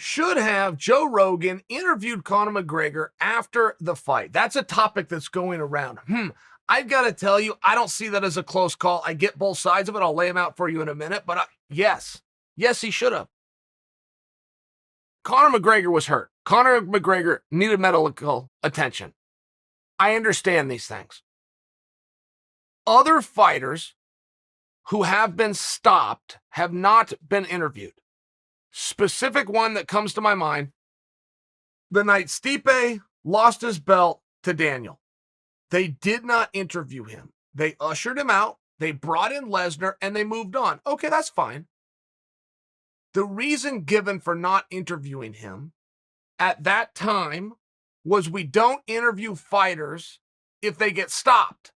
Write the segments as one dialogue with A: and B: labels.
A: Should have Joe Rogan interviewed Conor McGregor after the fight? That's a topic that's going around. I've got to tell you, I don't see that as a close call. I get both sides of it. I'll lay them out for you in a minute. But yes, he should have. Conor McGregor was hurt. Conor McGregor needed medical attention. I understand these things. Other fighters who have been stopped have not been interviewed. Specific one that comes to my mind, the night Stipe lost his belt to Daniel. They did not interview him. They ushered him out, they brought in Lesnar, and they moved on. Okay, that's fine. The reason given for not interviewing him at that time was we don't interview fighters if they get stopped.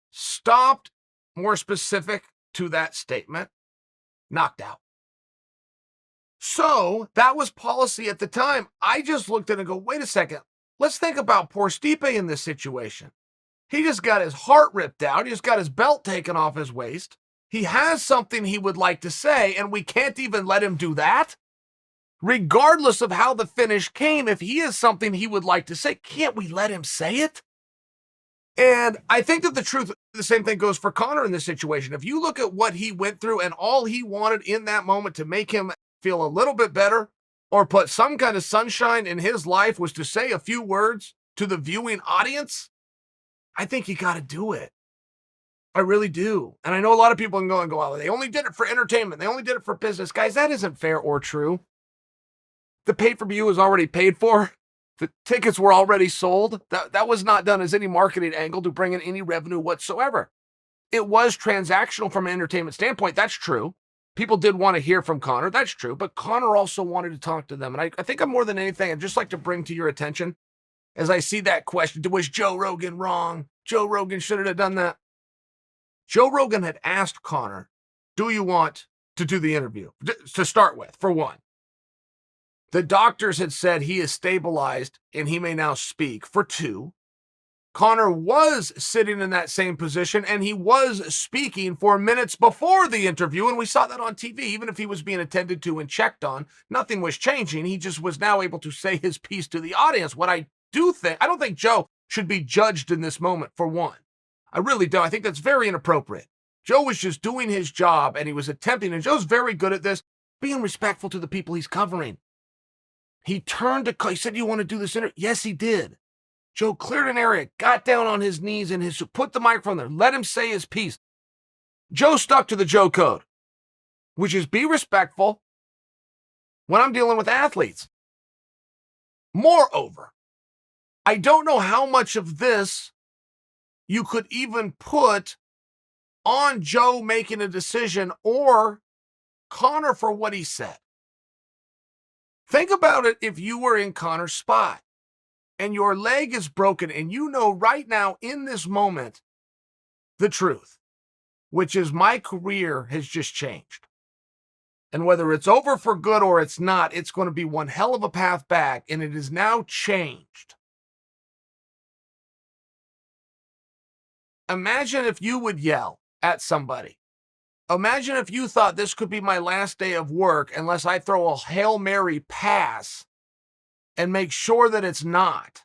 A: Stopped, more specific to that statement, knocked out. So that was policy at the time. I just looked at it and go, wait a second. Let's think about poor Stipe in this situation. He just got his heart ripped out. He just got his belt taken off his waist. He has something he would like to say, and we can't even let him do that? Regardless of how the finish came, if he has something he would like to say, can't we let him say it? And I think that the same thing goes for Conor in this situation. If you look at what he went through and all he wanted in that moment to make him feel a little bit better or put some kind of sunshine in his life was to say a few words to the viewing audience, I think you got to do it. I really do. And I know a lot of people can go, oh, they only did it for entertainment. They only did it for business. Guys, that isn't fair or true. The pay-per-view was already paid for. The tickets were already sold. That was not done as any marketing angle to bring in any revenue whatsoever. It was transactional from an entertainment standpoint. That's true. People did want to hear from Conor. That's true. But Conor also wanted to talk to them. And I think more than anything, I'd just like to bring to your attention, as I see that question, was Joe Rogan wrong? Joe Rogan shouldn't have done that. Joe Rogan had asked Conor, do you want to do the interview? To start with, for one. The doctors had said he is stabilized and he may now speak. For two, Conor was sitting in that same position and he was speaking for minutes before the interview, and we saw that on TV. Even if he was being attended to and checked on, nothing was changing. He just was now able to say his piece to the audience. What I don't think Joe should be judged in this moment, for one. I really don't. I think that's very inappropriate. Joe was just doing his job and he was attempting, and Joe's very good at this, being respectful to the people he's covering. He turned to, he said, you want to do this interview? Yes, he did. Joe cleared an area, got down on his knees and put the microphone there, let him say his piece. Joe stuck to the Joe code, which is be respectful when I'm dealing with athletes. Moreover, I don't know how much of this you could even put on Joe making a decision or Conor for what he said. Think about it if you were in Conor's spot and your leg is broken and you know right now in this moment the truth, which is my career has just changed. And whether it's over for good or it's not, it's going to be one hell of a path back, and it is now changed. Imagine if you would yell at somebody. Imagine if you thought this could be my last day of work unless I throw a Hail Mary pass and make sure that it's not.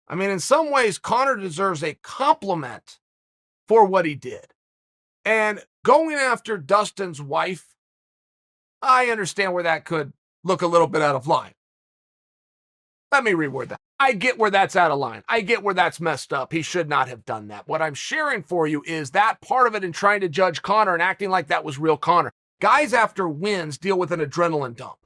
A: I mean, in some ways, Conor deserves a compliment for what he did. And going after Dustin's wife, I understand where that could look a little bit out of line. Let me reword that. I get where that's out of line. I get where that's messed up. He should not have done that. What I'm sharing for you is that part of it in trying to judge Conor and acting like that was real Conor. Guys after wins deal with an adrenaline dump.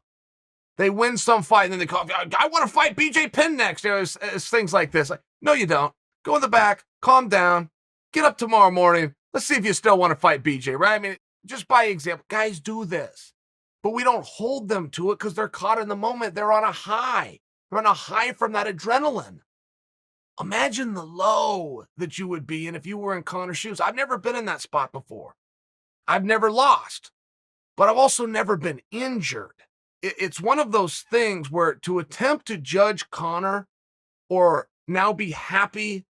A: They win some fight and then they call, I want to fight BJ Penn next. It's things like this. Like, no, you don't. Go in the back, calm down, get up tomorrow morning. Let's see if you still want to fight BJ, right? I mean, just by example, guys do this. But we don't hold them to it because they're caught in the moment. They're on a high. They're on a high from that adrenaline. Imagine the low that you would be in if you were in Conor's shoes. I've never been in that spot before. I've never lost, but I've also never been injured. It's one of those things where to attempt to judge Conor or now be happy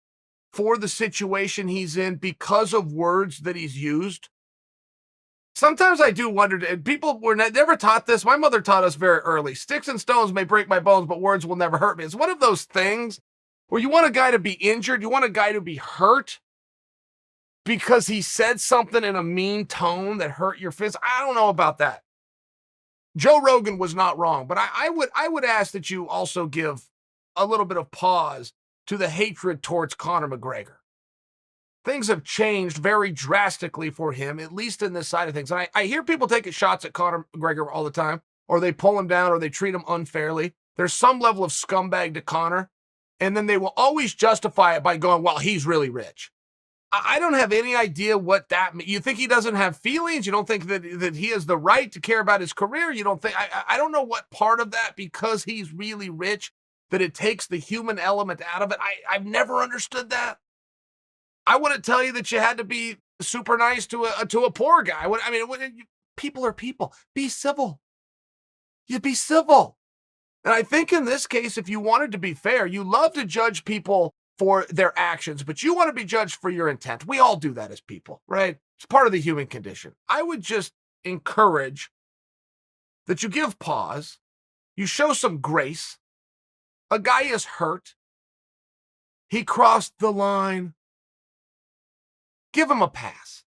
A: for the situation he's in because of words that he's used, Sometimes I do wonder, and people were never taught this. My mother taught us very early. Sticks and stones may break my bones, but words will never hurt me. It's one of those things where you want a guy to be injured, you want a guy to be hurt because he said something in a mean tone that hurt your feelings. I don't know about that. Joe Rogan was not wrong, but I would ask that you also give a little bit of pause to the hatred towards Conor McGregor. Things have changed very drastically for him, at least in this side of things. And I hear people taking shots at Conor McGregor all the time, or they pull him down, or they treat him unfairly. There's some level of scumbag to Conor, and then they will always justify it by going, well, he's really rich. I don't have any idea what that means. You think he doesn't have feelings? You don't think that he has the right to care about his career? You don't think, I don't know what part of that, because he's really rich, that it takes the human element out of it. I've never understood that. I wouldn't tell you that you had to be super nice to a poor guy. People are people. Be civil. You be civil. And I think in this case, if you wanted to be fair, you love to judge people for their actions, but you want to be judged for your intent. We all do that as people, right? It's part of the human condition. I would just encourage that you give pause, you show some grace. A guy is hurt. He crossed the line. Give him a pass.